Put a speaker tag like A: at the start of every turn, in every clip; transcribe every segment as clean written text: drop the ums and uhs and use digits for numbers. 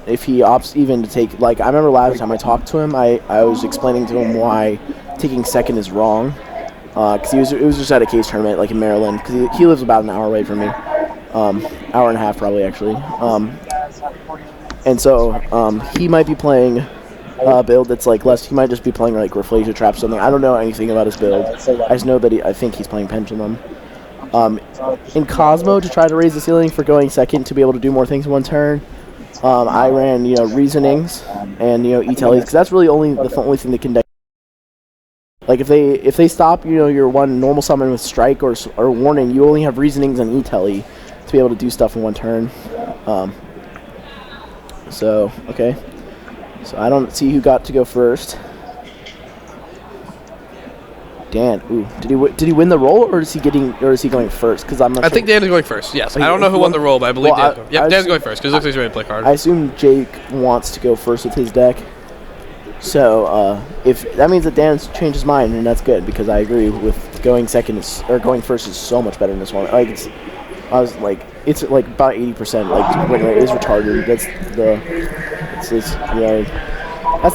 A: if he opts even to take, like, I remember last time I talked to him, I was explaining to him why taking second is wrong. Because it was just at a case tournament, like in Maryland, because he lives about an hour away from me. Hour and a half, probably, actually. And so he might be playing a build that's like less. He might just be playing like Reflasia Trap or something. I don't know anything about his build. I just know that I think he's playing Pendulum. In Cosmo, to try to raise the ceiling for going second to be able to do more things in one turn, I ran reasonings and e-tellies, because that's really the only thing that can deck. Like if they stop your one normal summon with strike or warning, you only have reasonings and e-telly to be able to do stuff in one turn. So okay, so I don't see who got to go first. Dan, ooh, did he win the roll, or is he going first? Because I'm not sure.
B: I think Dan is going first. Yes, I don't know who won the roll, but I believe Dan. Yep, Dan's going first because it looks like he's ready to play card.
A: I assume Jake wants to go first with his deck. So if that means that Dan's changed his mind, and that's good, because I agree with going going first is so much better in this one. Like it's like about 80%. Like win rate is retarded. That's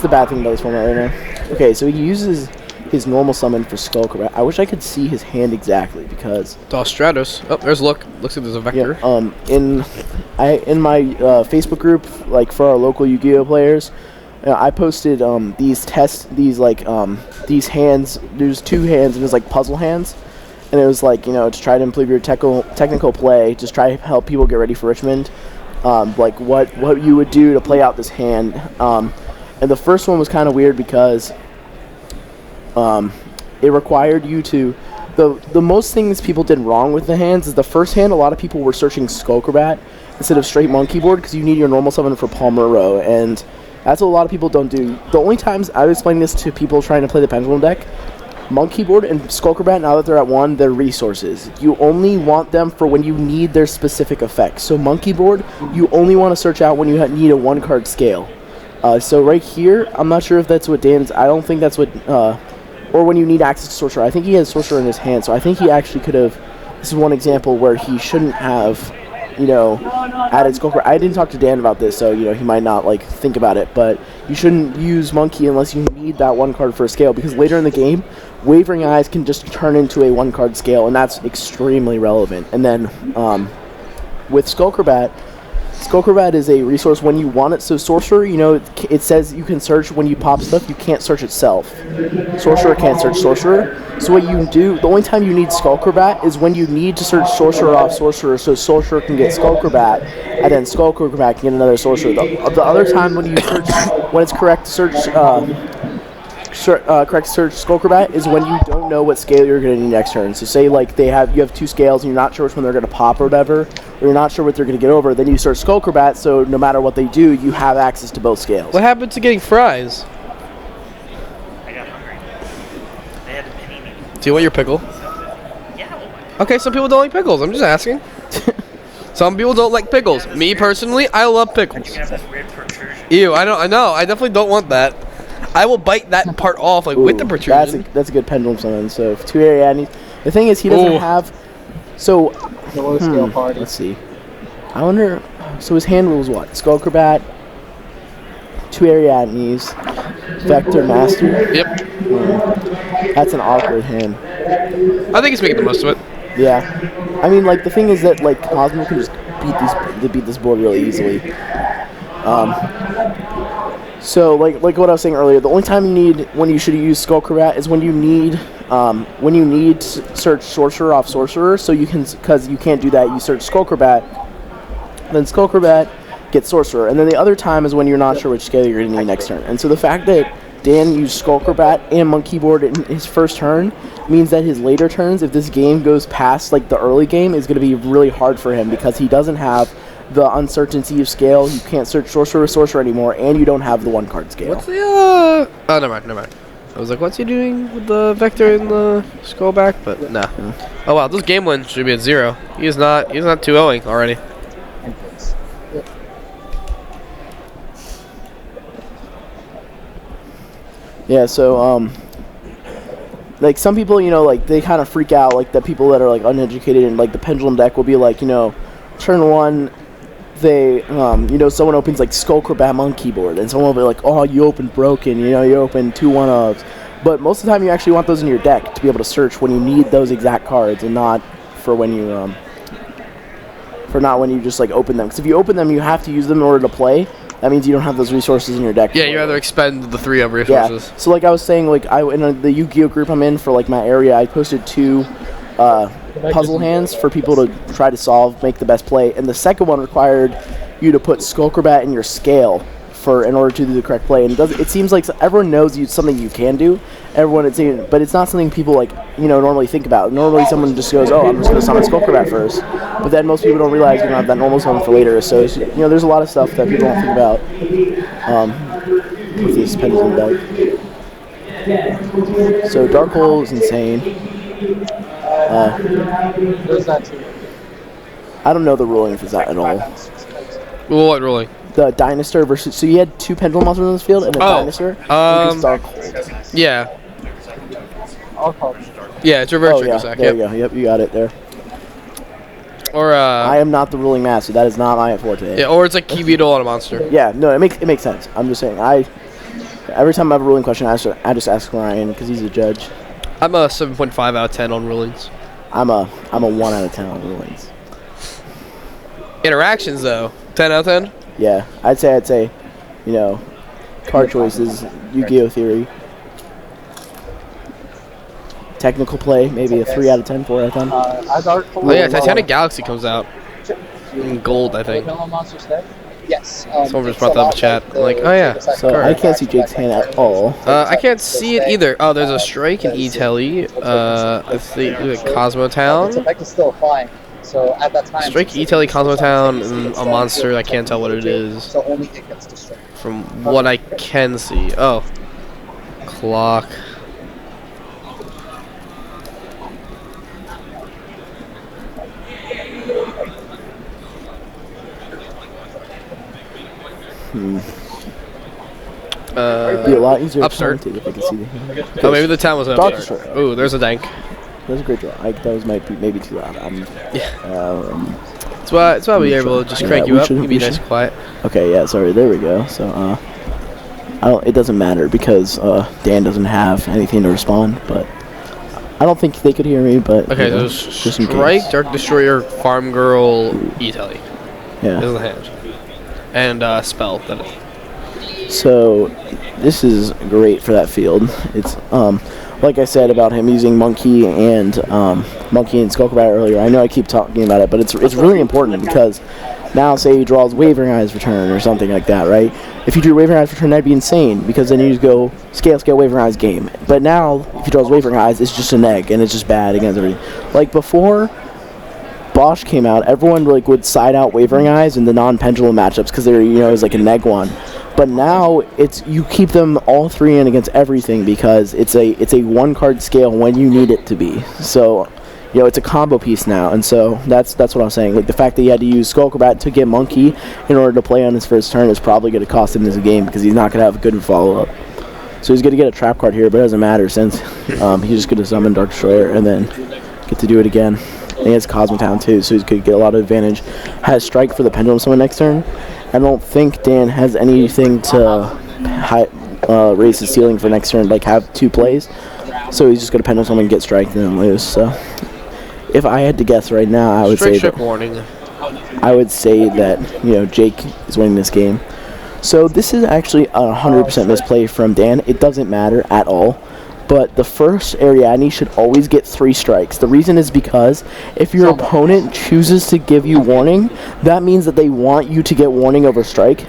A: the bad thing about this format right now. Okay, so he uses his normal summon for Skullcrab. I wish I could see his hand exactly, because
B: Dos Stratos. Oh, there's Look. Looks like there's a vector.
A: Yeah, in my Facebook group, like for our local Yu-Gi-Oh players, I posted these hands. There's 2 hands, and there's like puzzle hands, and it was like to try to improve your technical play, just try to help people get ready for Richmond. Like what you would do to play out this hand. And the first one was kind of weird because it required you to. The most things people did wrong with the hands is the first hand. A lot of people were searching Skullcrab instead of straight Monkey Board, because you need your normal summon for Palmero, and that's what a lot of people don't do. The only times I've explained this to people trying to play the Pendulum deck, Monkey Board and Skullcrab, now that they're at 1, they're resources. You only want them for when you need their specific effects. So Monkey Board, you only want to search out when you need a 1-card scale. So right here, I'm not sure if that's what Dan's. I don't think that's what. Or when you need access to Sorcerer. I think he has Sorcerer in his hand, so I think he actually could have. This is one example where he shouldn't have, added Skullcrab. I didn't talk to Dan about this, so he might not think about it. But you shouldn't use Monkey unless you need that 1 card for a scale, because later in the game, Wavering Eyes can just turn into a 1-card scale, and that's extremely relevant. And then with Skullcrab is a resource when you want it. So Sorcerer, it says you can search when you pop stuff. You can't search itself. Sorcerer can't search Sorcerer. So what you do, the only time you need Skullcrab is when you need to search Sorcerer off Sorcerer, so Sorcerer can get Skullcrab, and then Skullcrab can get another Sorcerer. The other time when it's correct to search Skullcrab is when you don't know what scale you're going to need next turn. So say you have 2 scales and you're not sure which one they're going to pop or whatever, or you're not sure what they're going to get over, then you search Skullcrab, so no matter what they do, you have access to both scales.
B: What happened to getting fries?
C: I got hungry. They had to pay me.
B: Do you want your pickle?
C: Yeah.
B: Okay, some people don't like pickles. I'm just asking. Some people don't like pickles. Me personally, I love pickles.
C: You have this weird protrusion.
B: Ew, I know. I definitely don't want that. I will bite that part off, with the protrusion.
A: That's a good Pendulum summon. So 2 Ariadnes. The thing is, he doesn't have. So let's see. I wonder. So his hand rules what? Skullcrab, 2 Ariadnes, Vector Master.
B: Yep.
A: That's an awkward hand.
B: I think he's making the most of it.
A: Yeah. I mean, the thing is that Cosmo can just beat this board really easily. So, like what I was saying earlier, the only time when you should use Skullcrab is when you need to search Sorcerer off Sorcerer. So because you can't do that, you search Skullcrab, then Skullcrab gets Sorcerer, and then the other time is when you're not sure which scale you're going to need next turn. And so the fact that Dan used Skullcrab and Monkey Board in his first turn means that his later turns, if this game goes past the early game, is going to be really hard for him, because he doesn't have the uncertainty of scale. You can't search Sorcerer anymore, and you don't have the 1-card scale.
B: What's the Oh, never mind. I was like, what's he doing with the vector in the scroll back? But nah. Oh wow, this game win should be at 0. He's not 2-0ing already.
A: Yeah, so some people, they kind of freak out, the people that are uneducated, and the Pendulum deck will be turn 1, they, someone opens like Skullcrabat Monkey Board, and someone will be like, oh, you opened Broken, you opened 2 1-ofs. But most of the time, you actually want those in your deck to be able to search when you need those exact cards, and not for when you, not when you just like open them. Because if you open them, you have to use them in order to play. That means you don't have those resources in your deck.
B: Yeah, you rather expend the 3 of resources.
A: Yeah. So like I was saying, like in the Yu-Gi-Oh group I'm in for like my area, I posted 2 puzzle hands for people to try to solve, make the best play, and the second one required you to put Skullcrabat in your scale in order to do the correct play. And it seems like everyone knows it's something you can do. But it's not something people like normally think about. Normally someone just goes, oh, I'm just going to summon Skullcrabat first. But then most people don't realize you're going to have that normal summon for later. So there's a lot of stuff that people don't think about with this Pendulum deck. So Dark Hole is insane. I don't know the ruling for that at all.
B: Well, what ruling?
A: The Dinosaur versus... So you had 2 Pendulum monsters on this field, and a Dinosaur against Dark Hole.
B: Yeah. Yeah, it's reverse Trick Sack.
A: There you go. Yep, you got it there.
B: Or
A: I am not the ruling master. That is not my forte.
B: Yeah, or it's like Key Beetle on a monster.
A: Yeah, no, it makes sense. I'm just saying. Every time I have a ruling question, I just ask Ryan because he's a judge.
B: I'm a 7.5 out of 10 on rulings.
A: I'm a 1 out of 10 on rulings.
B: Interactions though, 10 out of 10.
A: Yeah, I'd say, card choices, Yu-Gi-Oh theory. Technical play, maybe a 3 out of 10, 4 out of 10.
B: Oh yeah, Titanic Galaxy comes out in gold, I think.
D: Yes.
B: Someone just brought that up in chat. I'm like, oh yeah.
A: So I can't see Jake's hand at all.
B: I can't see it either. Oh, there's a strike in E-Telly. I think Cosmo Town.
D: Still flying. So at that time,
B: Strike E-Telly, Cosmo Town, and a monster. I can't tell what it is.
D: So only it gets destroyed.
B: From what I can see. Oh. Clock.
A: It'd be a lot easier
B: Upstart.
A: to if I could see the hand.
B: Oh, maybe the town was an
A: Dark
B: upstart.
A: Destroyer.
B: Ooh, there's a dank.
A: That was a great draw. That was maybe too loud.
B: That's why we were able to just crank you up. You be nice and quiet.
A: Okay, yeah, sorry. There we go. So, it doesn't matter because Dan doesn't have anything to respond, but I don't think they could hear me, but
B: okay,
A: just in
B: Strike,
A: case.
B: Dark Destroyer, Farm Girl, E-Telly.
A: Yeah.
B: This is the hand. And Spell.
A: So this is great for that field. It's like I said about him using Monkey and Skullcrabat earlier. I know I keep talking about it, but it's really important because now say he draws Wavering Eyes Return or something like that, right? If you drew Wavering Eyes Return, that'd be insane because then you just go scale Wavering Eyes game. But now if he draws Wavering Eyes, it's just an egg and it's just bad against everything. Like before Bosch came out, everyone would side out Wavering Eyes in the non-pendulum matchups because they're it was like a neg one. But now you keep them all 3 in against everything because it's a 1-card scale when you need it to be. So it's a combo piece now, and so that's what I'm saying. Like the fact that he had to use Skullcrabat to get Monkey in order to play on his first turn is probably going to cost him this game because he's not going to have a good follow-up. So he's going to get a trap card here, but it doesn't matter since he's just going to summon Dark Destroyer and then get to do it again. And he has Cosmo Town too, so he's going to get a lot of advantage. Has Strike for the Pendulum summon next turn. I don't think Dan has anything to raise his ceiling for next turn, like have 2 plays. So he's just going to Pendulum summon and get Strike and then lose. So if I had to guess right now, I would say that Jake is winning this game. So this is actually a 100% misplay from Dan. It doesn't matter at all. But the first Ariadne should always get 3 strikes. The reason is because if your opponent chooses to give you warning, that means that they want you to get warning over strike.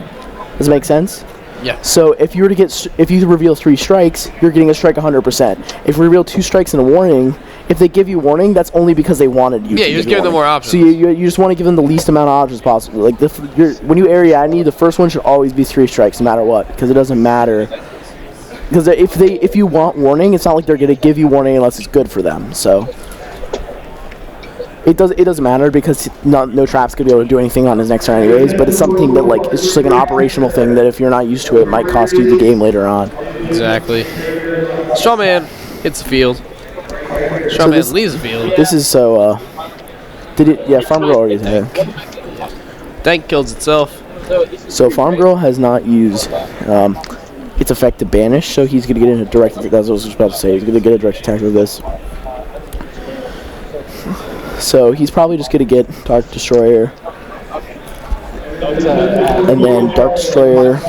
A: Does it make sense?
B: Yeah.
A: So if you reveal 3 strikes, you're getting a strike 100%. If you reveal 2 strikes and a warning, if they give you warning, that's only because they wanted you.
B: Yeah, you're just giving them more options.
A: So you just want to give them the least amount of options possible. Like when you Ariadne, the first one should always be 3 strikes, no matter what, because it doesn't matter. Because if you want warning, it's not like they're going to give you warning unless it's good for them. So it doesn't matter because no trap's going to be able to do anything on his next turn anyways. But it's something that it's just like an operational thing that if you're not used to it, might cost you the game later on.
B: Exactly. Strawman hits the field. Strawman leaves the field.
A: This is so. Did it? Yeah, Farm Girl already had.
B: Tank kills itself.
A: So Farm Girl has not used its effect to banish, so he's gonna get in a direct. That's what I was just about to say. He's gonna get a direct attack with this. So he's probably just gonna get Dark Destroyer, and then Dark Destroyer.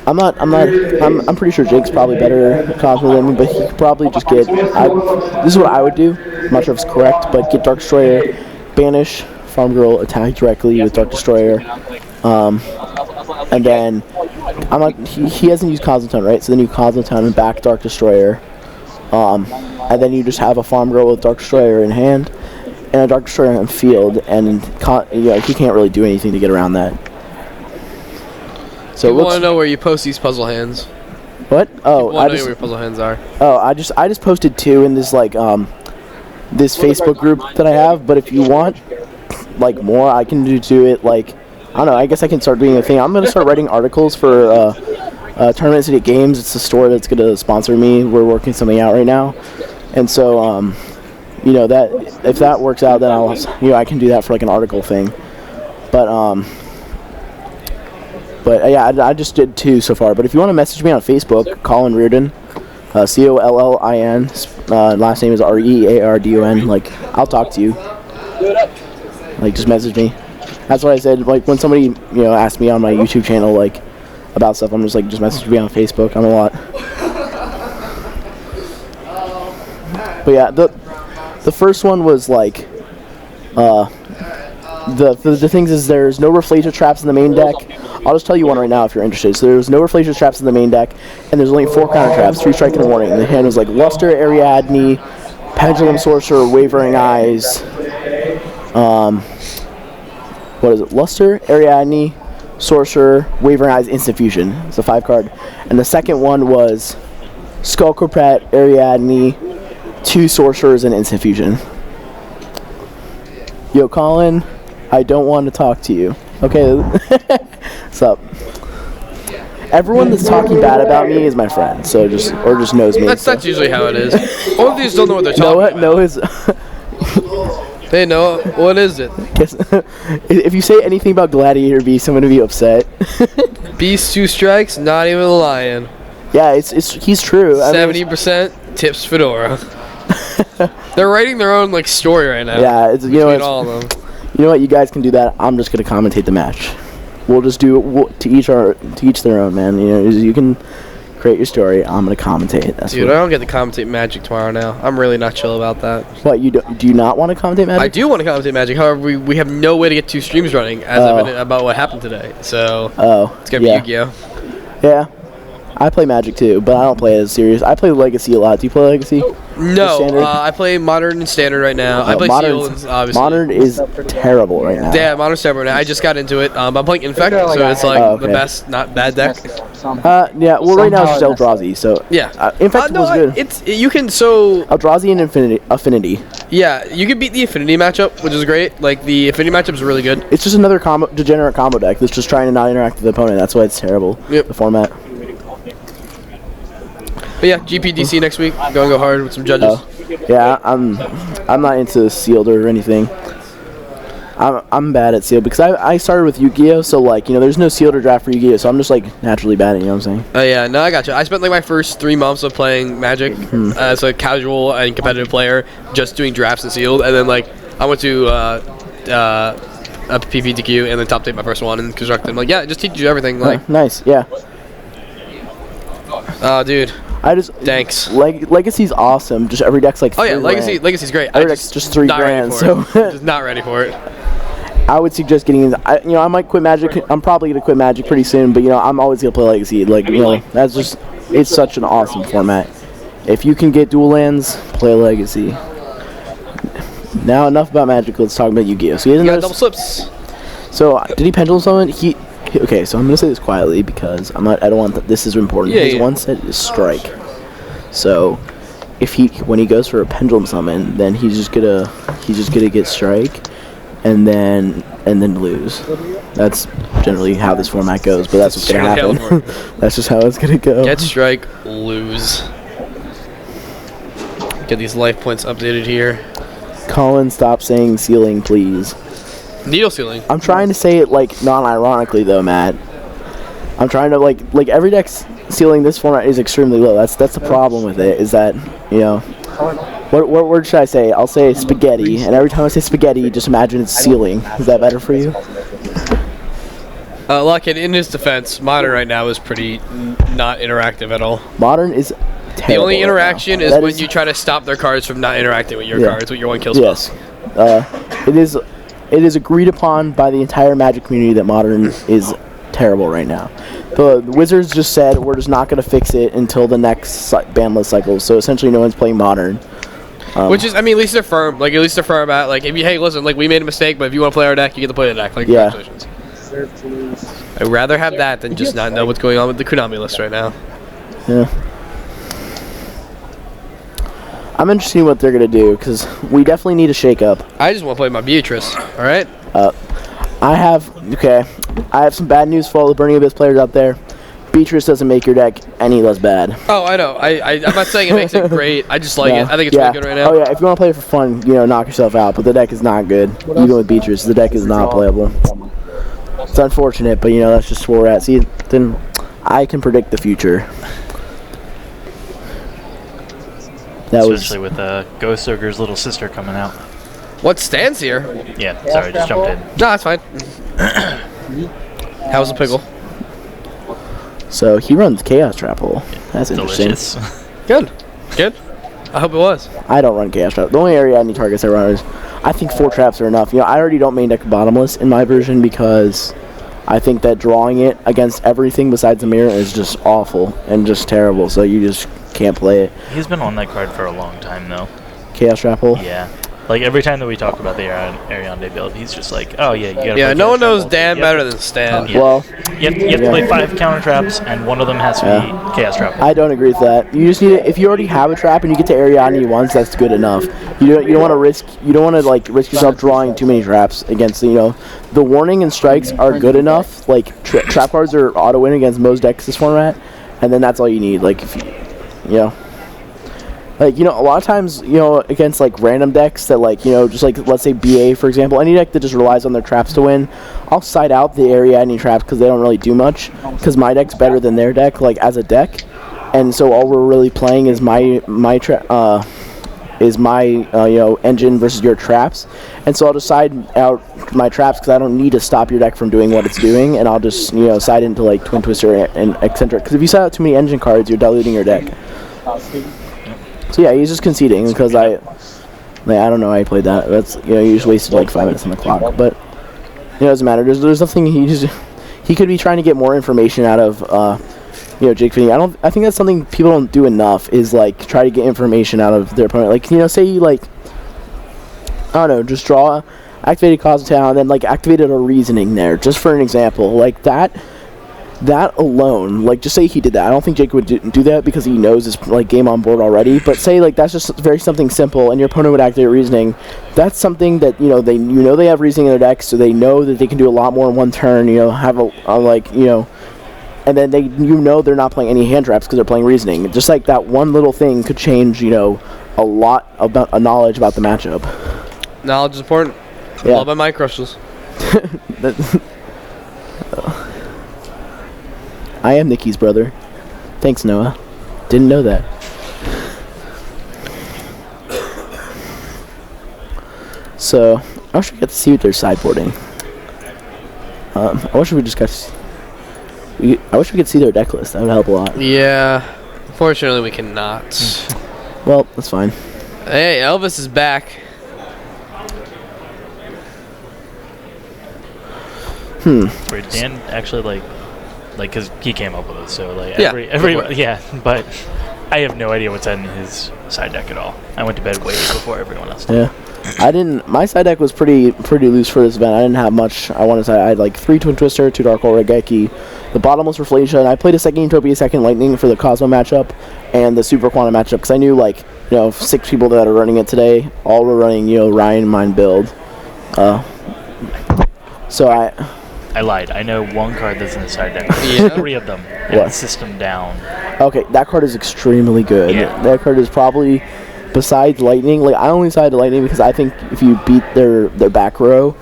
A: I'm pretty sure Jake's probably better at Cosmo than me, but he could probably just get. This is what I would do. I'm not sure if it's correct, but get Dark Destroyer, banish Farm Girl, attack directly with Dark Destroyer, and then he hasn't used Cosmotone, right? So then you Cosmotone and back Dark Destroyer, and then you just have a Farm Girl with Dark Destroyer in hand and a Dark Destroyer on field, and he can't really do anything to get around that. So
B: you want to know where you post these puzzle hands?
A: What? Oh,
B: I know where your puzzle hands are.
A: Oh, I just posted 2 in this this Facebook group that I have. But if you want more, I can do it I don't know. I guess I can start doing a thing. I'm gonna start writing articles for Tournament City Games. It's the store that's gonna sponsor me. We're working something out right now, and so that if that works out, then I can do that for an article thing. But yeah, I just did 2 so far. But if you want to message me on Facebook, Colin Reardon, Collin. Last name is Reardon. I'll talk to you. Just message me. That's what I said. When somebody asked me on my YouTube channel about stuff, I'm just message me on Facebook. I'm a lot. But yeah, the first one was the things is there's no Reflator traps in the main deck. I'll just tell you one right now if you're interested. So there's no Reflator traps in the main deck, and there's only 4 counter traps, 3 strike and a warning. And the hand was Luster, Ariadne, Pendulum Sorcerer, Wavering Eyes. What is it? Luster, Ariadne, Sorcerer, Wavering Eyes, Instant Fusion. It's a 5 card. And the second one was Skull Corpet, Ariadne, 2 Sorcerers, and Instant Fusion. Yo, Colin, I don't want to talk to you. Okay, what's up? Everyone that's talking bad about me is my friend, so just knows me.
B: That's usually how it is. All of these don't know what they're talking about.
A: Noah's.
B: Hey Noah, what is it?
A: If you say anything about Gladiator Beast, I'm gonna be upset.
B: Beast 2 strikes, not even lying.
A: Yeah, he's true.
B: 70% tips Fedora. They're writing their own story right now.
A: Yeah, it's
B: all of them.
A: You know what? You guys can do that. I'm just gonna commentate the match. We'll just do to each their own, man. You can create your story. I'm gonna commentate.
B: Dude, I don't get to commentate Magic tomorrow now. I'm really not chill about that.
A: What, do you not want to commentate Magic?
B: I do want to commentate Magic. However, we have no way to get 2 streams running about what happened today. So it's gonna be Yu-Gi-Oh.
A: Yeah. I play Magic too, but I don't play it as serious. I play Legacy a lot. Do you play Legacy?
B: No, I play Modern and Standard right now. I play Sealed, obviously.
A: Modern is terrible right now.
B: Yeah, Modern's terrible right now. I just got into it. I'm playing Infect, so it's the best, not bad deck.
A: Yeah, well right now it's just Eldrazi, so...
B: Yeah.
A: Infect was good.
B: You can, so...
A: Eldrazi and Affinity.
B: Yeah, you can beat the Affinity matchup, which is great. The Affinity matchup is really good.
A: It's just another degenerate combo deck that's just trying to not interact with the opponent. That's why it's terrible, the format.
B: But yeah, GPDC next week. Go hard with some judges.
A: Yeah, I'm not into Sealed or anything. I'm bad at Sealed because I started with Yu-Gi-Oh, so there's no Sealed or draft for Yu-Gi-Oh, so I'm just naturally bad at it, you know what I'm saying?
B: Oh yeah, no, I got you. I spent my first 3 months of playing Magic as a casual and competitive player, just doing drafts and Sealed, and then I went to a PPTQ and then top taped my first one and constructed. I'm yeah, it just teaches you everything.
A: Nice, yeah.
B: Oh, dude. Thanks.
A: Legacy's awesome. Just every deck's
B: oh yeah, Legacy's great.
A: Every deck's just $3,000. So
B: just not ready for it.
A: I would suggest getting into. I might quit Magic. I'm probably gonna quit Magic pretty soon. But I'm always gonna play Legacy. That's just it's such an awesome format. If you can get dual lands, play Legacy. Now enough about Magic. Let's talk about Yu-Gi-Oh. So he
B: got double slips.
A: So did he Pendulum summon? Okay, so I'm gonna say this quietly because I don't want this is important.
B: Yeah,
A: His one set is Strike. So when he goes for a Pendulum summon, then he's just gonna get Strike, and then lose. That's generally how this format goes, but that's what's gonna happen. That's just how it's gonna go.
B: Get Strike, lose. Get these life points updated here.
A: Colin, stop saying ceiling, please.
B: Needle sealing.
A: I'm trying to say it like non-ironically though, Matt. I'm trying to like every deck ceiling this format is extremely low. That's the problem with it. Is that what word should I say? I'll say spaghetti, and every time I say spaghetti, just imagine it's ceiling. Is that better for you?
B: Look, in his defense, Modern right now is pretty not interactive at all.
A: Modern is terrible.
B: The only interaction
A: right
B: is when you try to stop their cards from not interacting with your cards with your one kill spell.
A: Yes. It is agreed upon by the entire Magic community that Modern is terrible right now. The Wizards just said we're just not going to fix it until the next ban list cycle. So essentially, no one's playing Modern.
B: Which is, I mean, at least they're firm. Like, at least they're firm about, like, hey, listen, like, we made a mistake, but if you want to play our deck, you get to play the deck. Like, congratulations. I'd rather have that than just not know what's going on with the Konami list right now.
A: Yeah. I'm interested in what they're going to do, because we definitely need a shake-up.
B: I just want to play my Beatrice, alright?
A: I have some bad news for all the Burning Abyss players out there. Beatrice doesn't make your deck any less bad.
B: Oh, I know. I'm not saying it makes it great. I just like it. I think it's really good right now.
A: Oh, yeah. If you want to play it for fun, knock yourself out. But the deck is not good. Even with Beatrice, the deck is not playable. It's unfortunate, but, that's just where we're at. See, then I can predict the future.
C: Especially with Ghost Ogre's little sister coming out.
B: What stands here?
C: Yeah, sorry, just jumped in.
B: No, that's fine. How's the pickle?
A: So he runs Chaos Trap Hole. That's interesting.
C: Delicious.
B: Good. I hope it was.
A: I don't run Chaos Trap. The only area any targets I run is, I think 4 traps are enough. I already don't main deck Bottomless in my version because I think that drawing it against everything besides the mirror is just awful and just terrible. So you just can't play it.
C: He's been on that card for a long time, though.
A: Chaos Trap Hole?
C: Yeah. Like, every time that we talk about the Ariande build, he's just like, oh, yeah, you gotta play
B: no one knows
C: Trap Hole.
B: Dan better than Stan.
C: Yeah.
A: Well,
C: you have to play 5 counter traps, and one of them has to be Chaos Trap Hole.
A: I don't agree with that. You just need to, if you already have a trap and you get to Ariane once, that's good enough. You don't want to risk yourself drawing too many traps against the warning and strikes are good enough. Like trap cards are auto win against most decks this format, and then that's all you need. Like if a lot of times, against like random decks that just like let's say BA for example, any deck that just relies on their traps to win, I'll side out the Ariadne traps because they don't really do much. Because my deck's better than their deck, like as a deck, and so all we're really playing is my engine versus your traps, and so I'll just side out my traps because I don't need to stop your deck from doing what it's doing, and I'll just side into like Twin Twister and Eccentric. Because if you side out too many engine cards, you're diluting your deck. So yeah, he's just conceding because I don't know how he played that. That's you just wasted like 5 minutes on the clock, but it doesn't matter. There's nothing he could be trying to get more information out of Jake Phinney. I think that's something people don't do enough is like try to get information out of their opponent. Like say you I don't know, just draw activated Cosmo Town and then like activated a reasoning there, just for an example, like that alone, like just say he did that. I don't think Jake would do that because he knows his like game on board already, but say like that's just something simple and your opponent would activate reasoning. That's something that they have reasoning in their deck, so they know that they can do a lot more in one turn, have and then they're not playing any hand traps because they're playing reasoning. Just like that one little thing could change a lot about a knowledge about the matchup.
B: Knowledge is important.
A: Yeah.
B: Love by my crushes.
A: I am Nikki's brother. Thanks, Noah. Didn't know that. So, I wish we got to see what they're sideboarding. I wish we just got to I wish we could see their deck list. That would help a lot.
B: Yeah. Unfortunately, we cannot.
A: Well, that's fine.
B: Hey, Elvis is back.
C: Wait, Dan actually because he came up with it, so but I have no idea what's in his side deck at all. I went to bed way before everyone else did.
A: Yeah. My side deck was pretty loose for this event. I didn't have much. I had like 3 Twin Twister, 2 Dark Hole Regeki, the Bottomless Reflatia, and I played a second Utopia, second Lightning for the Cosmo matchup, and the Super Quantum matchup, because I knew 6 people that are running it today, all were running, Ryan Mine build. So
C: I lied. I know one card that's in the side deck.
B: Yeah.
C: 3 of them. And
A: What?
C: System Down.
A: Okay, that card is extremely good.
C: Yeah.
A: That card is probably besides Lightning, like I only sided Lightning because I think if you beat their back row,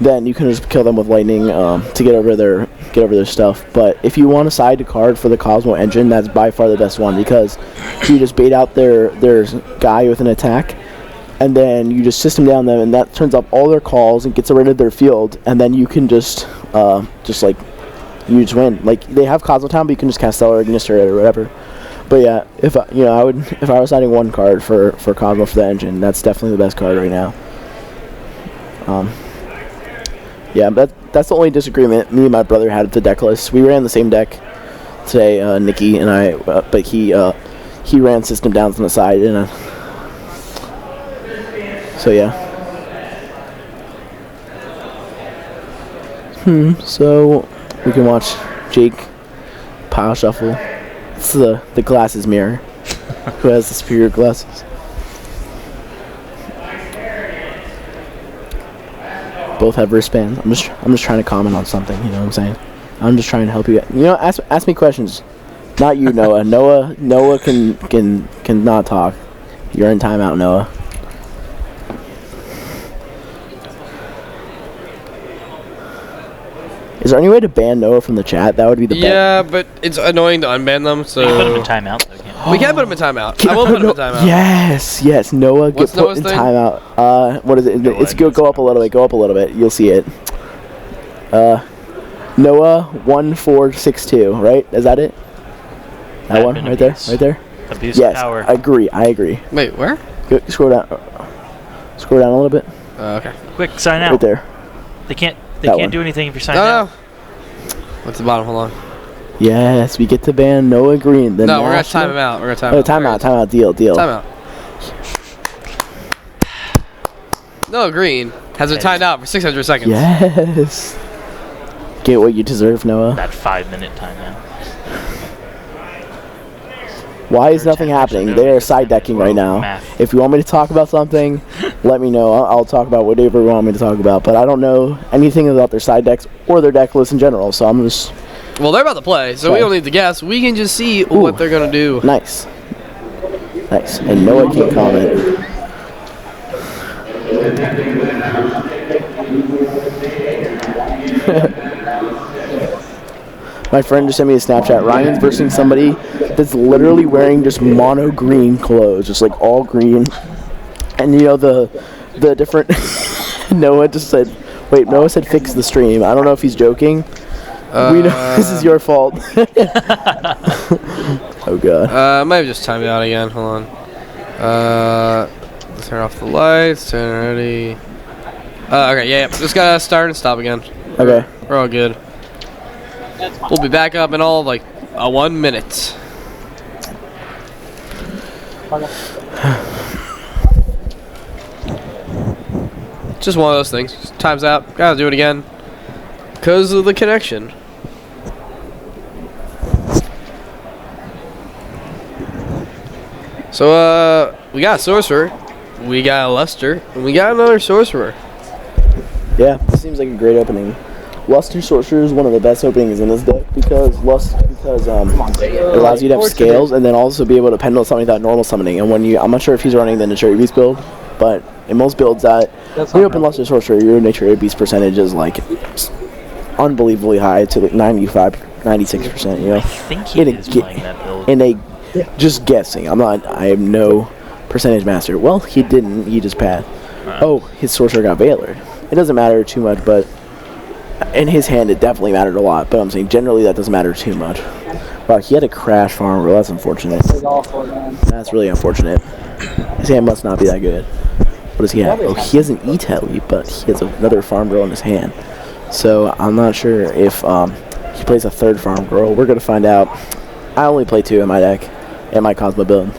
A: then you can just kill them with Lightning to get over their stuff. But if you want to side a card for the Cosmo engine, that's by far the best one because you just bait out their guy with an attack, and then you just system down them, and that turns off all their calls and gets rid of their field, and then you can just like you just win. Like they have Cosmo Town, but you can just cast Stellar Ignister or whatever. But yeah, if I was signing one card for Cosmo for the engine, that's definitely the best card right now. Yeah, that's the only disagreement me and my brother had at the deck list. We ran the same deck today, Nikki and I, but he ran system downs on the side, and so yeah. So we can watch Jake pile shuffle. It's the glasses mirror. Who has the superior glasses? Both have wristbands. I'm just trying to comment on something. You know what I'm saying? I'm just trying to help you. You know, ask me questions. Not you, Noah. Noah can not talk. You're in timeout, Noah. Is there any way to ban Noah from the chat? That would be the best.
B: Yeah, but it's annoying to unban them, so...
C: You can put him in timeout, though, can't
B: we can put him in timeout. I won't put him in timeout.
A: Yes, Noah, get put
B: Noah's
A: in
B: thing?
A: timeout. What is it? It's go up a little bit. You'll see it. Noah 1462, right? Is that it? That one right there.
C: Abuse
A: yes,
C: power.
A: I agree.
B: Wait, where?
A: Go, scroll down a little bit.
B: Okay.
C: Quick, sign out.
A: Right there.
C: They can't
A: one.
C: do anything if you're signed
B: No.
C: out.
B: What's the bottom? Hold on.
A: Yes, we get to ban Noah Green.
B: No, we're gonna time him out. We're gonna time him out.
A: Timeout. Deal.
B: Timeout. Noah Green has been timed out for 600 seconds.
A: Yes. Get what you deserve, Noah.
C: That 5-minute timeout.
A: Why is nothing happening? They are side decking right now.
C: Math.
A: If you want me to talk about something, let me know. I'll talk about whatever you want me to talk about. But I don't know anything about their side decks or their deck list in general, so I'm just...
B: Well, they're about to play, so we don't need to guess. We can just see what they're going to do.
A: Nice. And Noah can comment. My friend just sent me a Snapchat. Ryan's versing somebody that's literally wearing just mono green clothes, just like all green. And you know the different... Noah said fix the stream. I don't know if he's joking. We know this is your fault. Oh god.
B: I might have just timed it out again. Hold on. Let's turn off the lights. Turn ready. Okay, yeah. Just gotta start and stop again.
A: Okay.
B: We're all good. We'll be back up in all of like 1 minute. Just one of those things. Just time's out. Gotta do it again. Because of the connection. So, we got a Sorcerer. We got a Luster. And we got another Sorcerer.
A: Yeah, this seems like a great opening. Luster Sorcerer is one of the best openings in this deck because it allows you to have scales and then also be able to pendulum something without normal summoning. And I'm not sure if he's running the Nature Beast build, but in most builds when you open Luster Sorcerer, your Nature Beast percentage is like unbelievably high to like 95, 96%. You know,
C: I think he is playing that build.
A: Just guessing. I am no percentage master. Well, he didn't. He just passed. Oh, his Sorcerer got Veiler. It doesn't matter too much, but in his hand it definitely mattered a lot. But I'm saying generally that doesn't matter too much. Wow, he had a crash farm. Well, that's unfortunate. That's really unfortunate. His hand must not be that good. What does he have? Oh, he has an E-Telly, but he has another farm girl in his hand. So I'm not sure if he plays a third farm girl. We're gonna find out. I only play 2 in my deck, in my Cosmo build.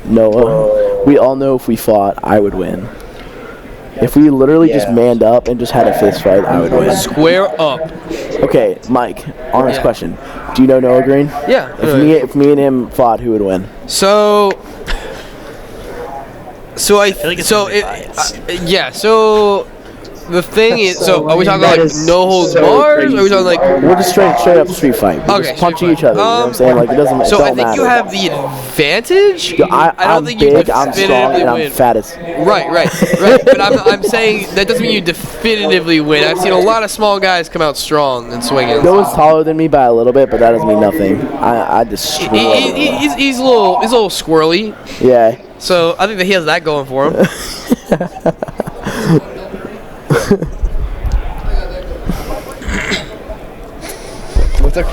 A: Noah, we all know if we fought, I would win. If we literally just manned up and just had a fist fight, I would win.
B: Square up.
A: Okay, Mike, honest question. Do you know Noah Green?
B: Yeah.
A: If me and him fought, who would win?
B: So
C: I feel like it's
B: so The thing is, so are we talking
D: That
B: like
D: is
B: no holds
D: so
B: bars? Or are we
D: crazy.
B: talking like?
A: We're just straight up street fight. We're
B: Okay,
A: just punching
B: street
A: each other. You know what I'm saying? Like it doesn't.
B: So
A: it
B: I
A: don't
B: think
A: matter.
B: you have the advantage.
A: I'm
B: don't think you
A: big, I'm strong,
B: definitively
A: and I'm
B: win.
A: fat as.
B: Right. But I'm saying that doesn't mean you definitively win. I've seen a lot of small guys come out strong and swinging.
A: Noah's taller than me by a little bit, but that doesn't mean nothing. I destroy him.
B: He's a little squirrely.
A: Yeah.
B: So I think that he has that going for him. What's that?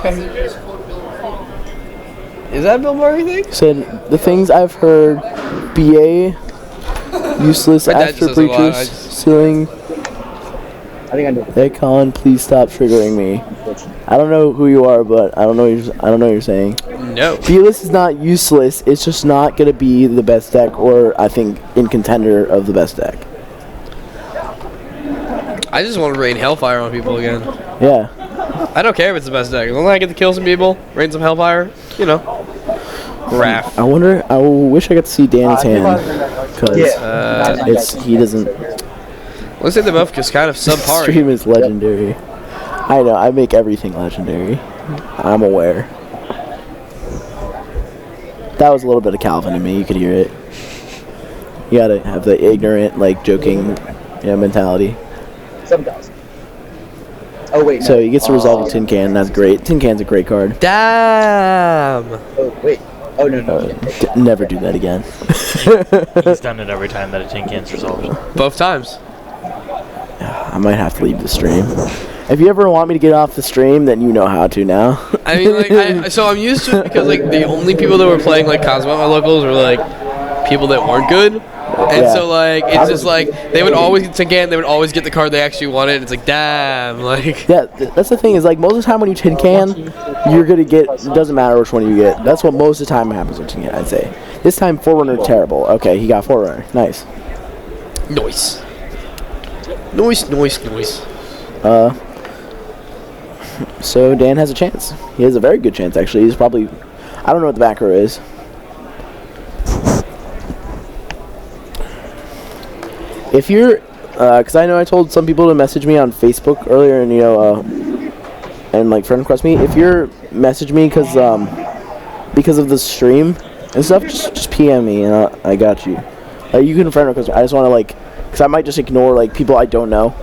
B: Is that Bill Murray thing?
A: Said the things I've heard: BA, useless
B: My dad just
A: after
B: says a lot,
A: preachers, ceiling.
D: I think I know.
A: Hey Colin, please stop triggering me. I don't know who you are, but I don't know what you're saying.
B: No.
A: Fearless is not useless. It's just not gonna be the best deck, or I think in contender of the best deck.
B: I just want to rain Hellfire on people again.
A: Yeah.
B: I don't care if it's the best deck. As long as I get to kill some people, rain some Hellfire, you know. Graph.
A: I wonder. I wish I got to see Danny's hand, because he doesn't.
B: Looks like they're both just kind of subpar.
A: Stream is legendary. I know. I make everything legendary. I'm aware. That was a little bit of Calvin in me. You could hear it. You gotta have the ignorant, like joking, mentality.
D: Some guys. Oh wait.
A: So he gets to resolve a tin can. That's great. Tin can's a great card.
B: Damn.
D: Oh wait. Oh no.
A: Never do that again.
C: He's done it every time that a tin can's resolved.
B: Both times.
A: I might have to leave the stream. If you ever want me to get off the stream, then you know how to now.
B: I mean, like, so I'm used to it because like the only people that were playing like Cosmo at my locals were like people that weren't good. And so like it's just like they would always get tin can, they would always get the card they actually wanted. It's like damn, like
A: Yeah, that's the thing is like most of the time when you tin can, you're gonna get. It doesn't matter which one you get. That's what most of the time happens with tin can. I'd say. This time Forerunner terrible. Okay, he got Forerunner. Nice.
B: noise.
A: So Dan has a chance. He has a very good chance actually. He's probably. I don't know what the back row is. If you're, because I know I told some people to message me on Facebook earlier, and and like friend request me. If you're message me because of the stream and stuff, just PM me and I got you. You can friend request me. I just want to because I might just ignore like people I don't know.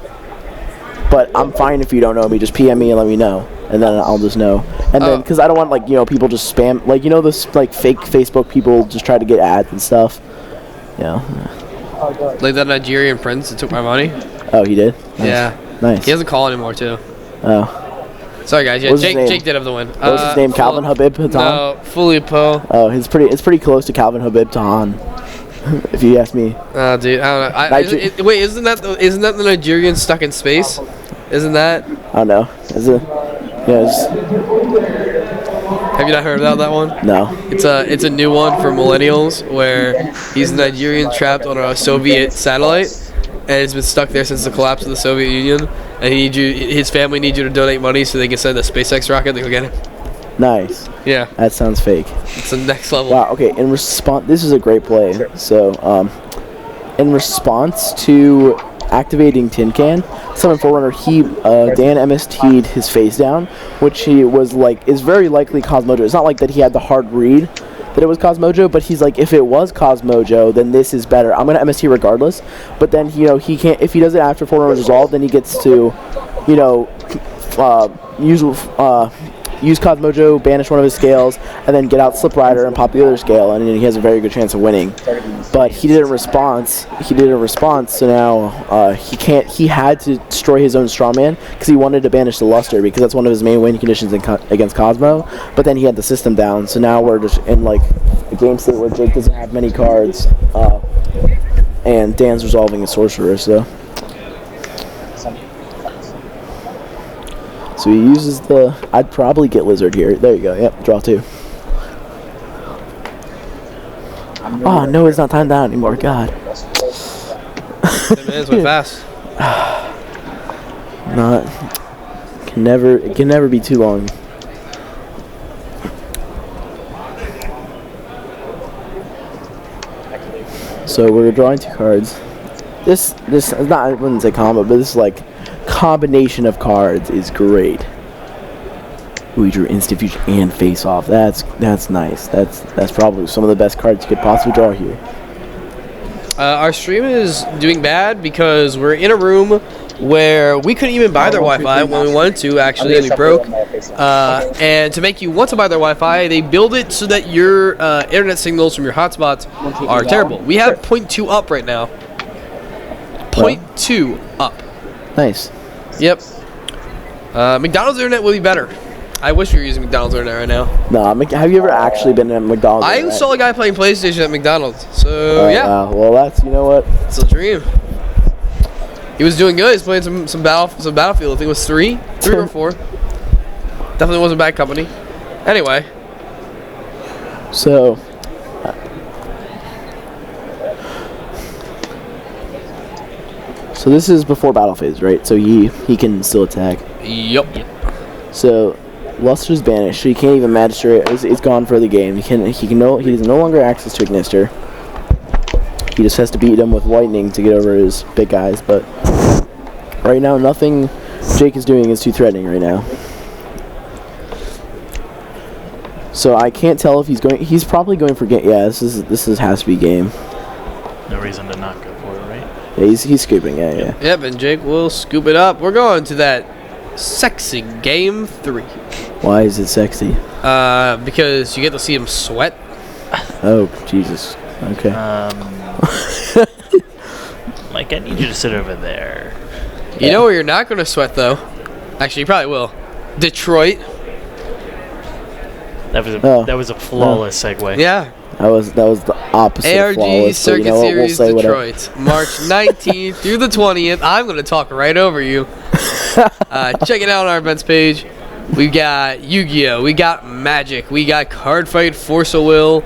A: But I'm fine if you don't know me. Just PM me and let me know, and then I'll just know. And then because I don't want people just spam this fake Facebook people just try to get ads and stuff.
B: Like that Nigerian prince that took my money.
A: Oh, he did? Nice.
B: Yeah.
A: Nice.
B: He doesn't call anymore too.
A: Oh.
B: Sorry guys. Yeah, Jake did have the win.
A: What was his name? Calvin Habib Hatan?
B: No, Filippo.
A: Oh, it's pretty close to Calvin Habib Tahan, if you ask me.
B: Oh, dude, I don't know. Wait, isn't that the Nigerian stuck in space? Isn't that?
A: I don't know. Is it? Yeah.
B: Have you not heard about that one?
A: No.
B: It's a new one for millennials where he's a Nigerian trapped on a Soviet satellite, and it's been stuck there since the collapse of the Soviet Union. And his family needs you to donate money so they can send a SpaceX rocket to go get him.
A: Nice.
B: Yeah.
A: That sounds fake.
B: It's the next level.
A: Wow. Okay. In response, this is a great play. So, in response to activating Tin Can, Summon Forerunner, Dan MST'd his face down, which he was is very likely Cosmojo. It's not like that he had the hard read that it was Cosmojo, but he's like, if it was Cosmojo, then this is better. I'm gonna MST regardless. But then he can't, if he does it after Forerunner's resolved, then he gets to use Cosmojo, banish one of his scales, and then get out Slip Rider and pop the other scale, and then he has a very good chance of winning. But he did a response. So now he can't. He had to destroy his own strawman because he wanted to banish the Luster because that's one of his main win conditions against Cosmo. But then he had the system down. So now we're just in a game state where Jake doesn't have many cards, and Dan's resolving a sorcerer. So he uses I'd probably get Lizard here. There you go. Yep, draw 2. Oh, no, it's not timed out anymore. God.
B: 10 minutes went fast.
A: It can never be too long. So we're drawing 2 cards. this is not, I wouldn't say combo, but this like combination of cards is great. We drew instant fusion and face off. That's nice. That's probably some of the best cards you could possibly draw here.
B: Our stream is doing bad because we're in a room where we couldn't even buy their Wi-Fi when we wanted to, actually, and we broke. And to make you want to buy their Wi-Fi, they build it so that your internet signals from your hotspots are terrible. We have 0.2 up right now. 0.2 up.
A: Nice.
B: Yep. McDonald's internet will be better. I wish we were using McDonald's internet right now.
A: No, have you ever actually been at McDonald's?
B: I saw a guy playing PlayStation at McDonald's. So yeah.
A: Well, that's, you know what?
B: It's a dream. He was doing good. He's playing some Battlefield. I think it was 3 or 4. Definitely wasn't bad company. Anyway.
A: So. So this is before battle phase, right? So he can still attack.
B: Yep.
A: So Luster's banished. So he can't even magistrate. It's gone for the game. He has no longer access to Ignister. He just has to beat him with lightning to get over his big guys. But right now, nothing Jake is doing is too threatening right now. So I can't tell if he's going. He's probably going for game. Yeah, this has to be game.
C: No reason to not go for it, right?
A: Yeah, he's scooping. Yeah.
B: Yep, and Jake will scoop it up. We're going to that sexy game 3.
A: Why is it sexy?
B: Because you get to see him sweat.
A: Oh, Jesus. Okay.
C: Mike, I need you to sit over there.
B: You know where you're not going to sweat, though? Actually, you probably will. Detroit.
C: That was a flawless segue.
B: Yeah.
A: That was the opposite of
B: ARG
A: flawless.
B: Circuit
A: So,
B: Series
A: we'll
B: Detroit, March 19th through the 20th. I'm going to talk right over you. Check it out on our events page. We got Yu-Gi-Oh! We got Magic. We got Card Fight, Force of Will,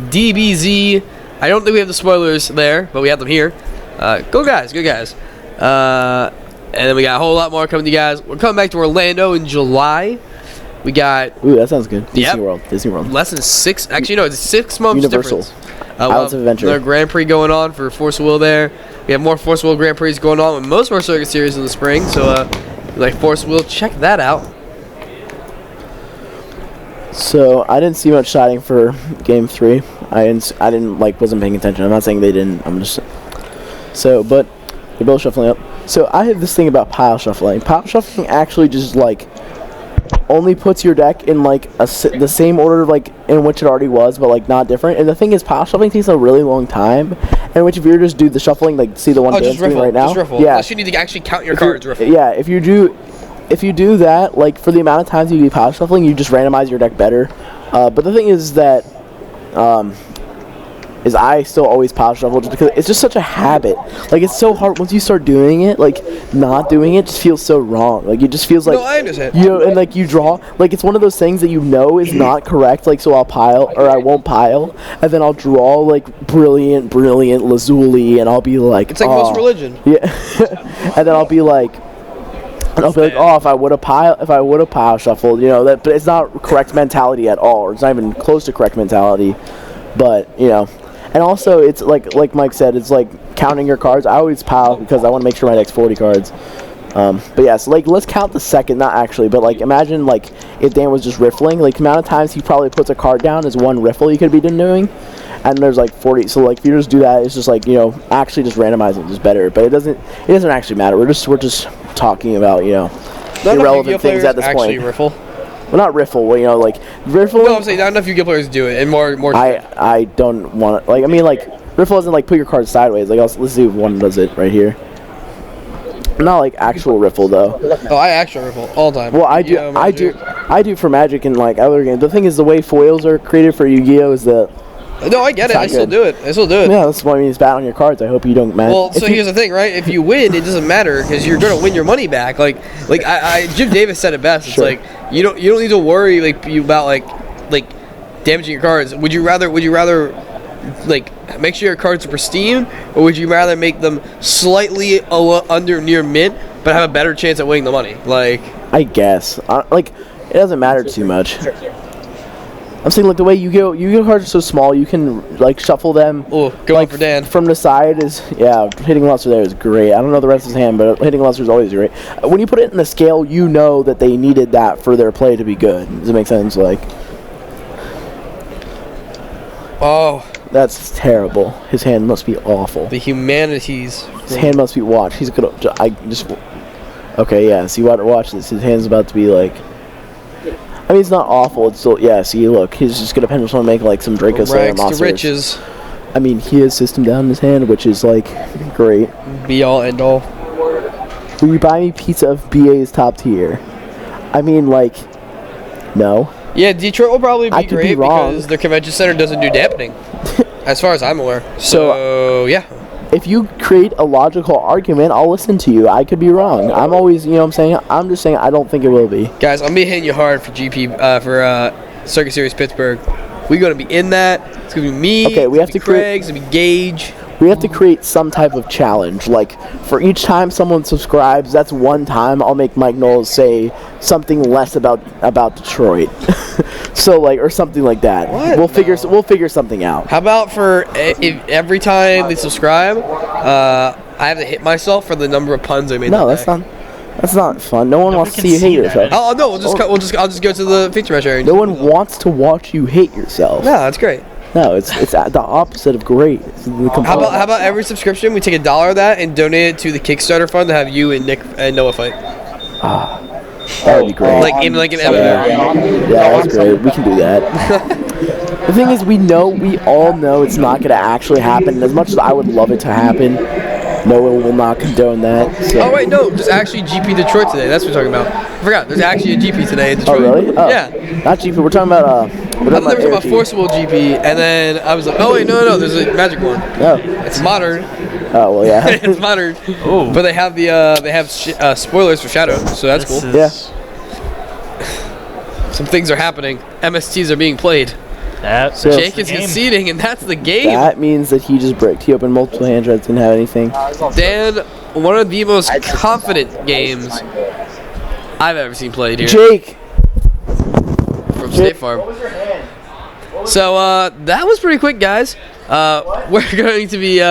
B: DBZ. I don't think we have the spoilers there, but we have them here. Go guys, good guys. And then we got a whole lot more coming to you guys. We're coming back to Orlando in July. We got...
A: Ooh, that sounds good.
B: Yep.
A: Disney World.
B: Less than 6... Actually, no, it's 6 months
A: Universal.
B: difference.
A: Islands of Adventure.
B: Another Grand Prix going on for Force of Will there. We have more Force of Will Grand Prix going on with most of our Circuit Series in the spring. So, like Force of Will, check that out.
A: So, I didn't see much siding for Game 3. I didn't wasn't paying attention. I'm not saying they didn't. I'm just... So, but they're both shuffling up. So, I have this thing about pile shuffling. Pile shuffling actually just, only puts your deck in the same order in which it already was, but not different. And the thing is, pile shuffling takes a really long time. And which if you just do the shuffling, see the one dance screen right now.
B: Just riffle.
A: Yeah.
B: Unless you need to actually count your cards. Riffle.
A: Yeah. If you do that, for the amount of times you do pile shuffling, you just randomize your deck better. But the thing is that I still always pile shuffle just because it's just such a habit. It's so hard once you start doing it. Not doing it just feels so wrong. It just feels like...
B: No, I understand.
A: And you draw... it's one of those things that is not correct. So I'll pile, or I won't pile, and then I'll draw, brilliant Lazuli, and I'll be like...
B: It's like most religion.
A: Yeah. And then I'll be like... oh, if I would have pile shuffled, but it's not correct mentality at all, or it's not even close to correct mentality. But, and also it's like Mike said, it's counting your cards. I always pile because I want to make sure my deck's 40 cards. But yeah, so let's count the second, not actually, but imagine if Dan was just riffling, the amount of times he probably puts a card down is one riffle he could be doing, and there's 40. So if you just do that, it's just actually just randomizing is better. But it doesn't actually matter. We're just talking about irrelevant things at this point.
B: Riffle.
A: Well, not riffle. Riffle.
B: No, I'm saying not enough Yu-Gi-Oh players do it, and more.
A: I don't want to. Riffle doesn't put your cards sideways. Let's see if one does it right here. Not actual riffle though.
B: Oh, I actually riffle all the time.
A: Well, I do for Magic and other games. The thing is, the way foils are created for Yu-Gi-Oh is that.
B: No, I get it. I still do it.
A: Yeah, that's what I mean. It's bad on your cards. I hope you don't match.
B: Well, so here's the thing, right? If you win, it doesn't matter because you're gonna win your money back. Jim Davis said it best. It's
A: sure.
B: You don't need to worry about damaging your cards. Would you rather make sure your cards are pristine, or would you rather make them slightly under near mint but have a better chance at winning the money?
A: I guess it doesn't matter too much. I'm saying like the way Yu-Gi-Oh cards are so small, you can like shuffle them.
B: Oh, going
A: like,
B: for Dan.
A: From the side is hitting Luster there is great. I don't know the rest of his hand, but hitting Luster is always great. When you put it in the scale, you know that they needed that for their play to be good. Does it make sense? Like,
B: oh,
A: that's terrible. His hand must be awful.
B: The humanities.
A: His hand must be watched. He's gonna. Okay, yeah. See, watch this. His hand's about to be like. I mean, it's not awful. It's still, see, look, he's just gonna Pendulum and make like some Draco Slayer monsters.
B: To riches.
A: I mean, he has system down in his hand, which is like great.
B: Be all end all.
A: Will you buy me pizza of BA's top tier? I mean, like, no.
B: Yeah, Detroit will probably be great
A: wrong.
B: because their convention center doesn't do dampening, as far as I'm aware. So yeah.
A: If you create a logical argument, I'll listen to you. I could be wrong. I'm always, you know what I'm saying? I'm just saying I don't think it will be.
B: Guys, I'm going to be hitting you hard for Circuit Series Pittsburgh. We're going to be in that. It's going to be me.
A: Okay, we have to
B: Craig. It's going to be Gage.
A: We have to create some type of challenge. Like, for each time someone subscribes, that's one time I'll make Mike Knowles say something less about Detroit. So, like, or something like that.
B: What?
A: We'll figure something out.
B: How about for every time they subscribe, I have to hit myself for the number of puns I made?
A: No, that's not fun. No one wants to see you hate yourself.
B: Oh no, I'll just go to the feature match area.
A: No one wants to watch you hate yourself.
B: No, that's great.
A: No, it's the opposite of great.
B: How about every subscription we take $1 of that and donate it to the Kickstarter fund to have you and Nick and Noah fight?
A: That would be great.
B: Like an MMA.
A: Yeah, that's great. We can do that. The thing is, we all know it's not going to actually happen. As much as I would love it to happen, no one will not condone that. So.
B: Oh wait, no, there's actually GP Detroit today. That's what we're talking about. I forgot. There's actually a GP today in Detroit.
A: Oh really? Oh,
B: yeah.
A: Not GP. We're talking about
B: I thought there was about Forcible GP, and then I was like, oh wait, no, there's a Magic one.
A: No.
B: It's modern.
A: Oh well, yeah.
B: It's modern.
C: Oh.
B: But they have spoilers for Shadow, so that's cool.
A: Yeah.
B: Some things are happening. MSTs are being played. Jake is conceding, and that's the game.
A: That means that he just bricked. He opened multiple hand dreads, didn't have anything.
B: Dan, one of the most confident games I've ever seen played here.
A: Jake!
B: From State Farm. So, that was pretty quick, guys. We're going to be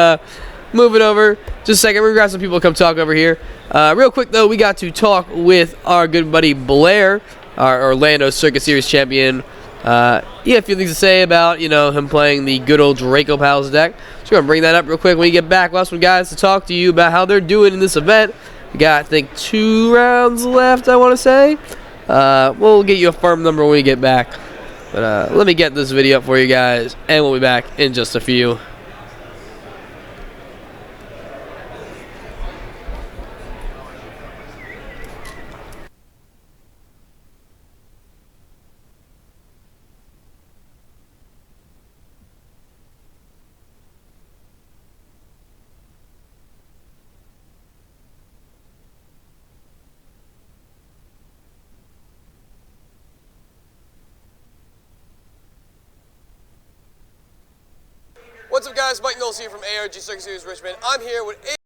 B: moving over. Just a second, we've got some people to come talk over here. Real quick, though, we got to talk with our good buddy Blair, our Orlando Circuit Series champion. He had a few things to say about, him playing the good old Draco Pals deck. So we're going to bring that up real quick when we get back. We'll have some guys to talk to you about how they're doing in this event. We got, I think, 2 rounds left, I want to say. We'll get you a firm number when we get back. But let me get this video up for you guys, and we'll be back in just a few. What's up, guys? Mike Knowles here from ARG Circuit Series Richmond. I'm here with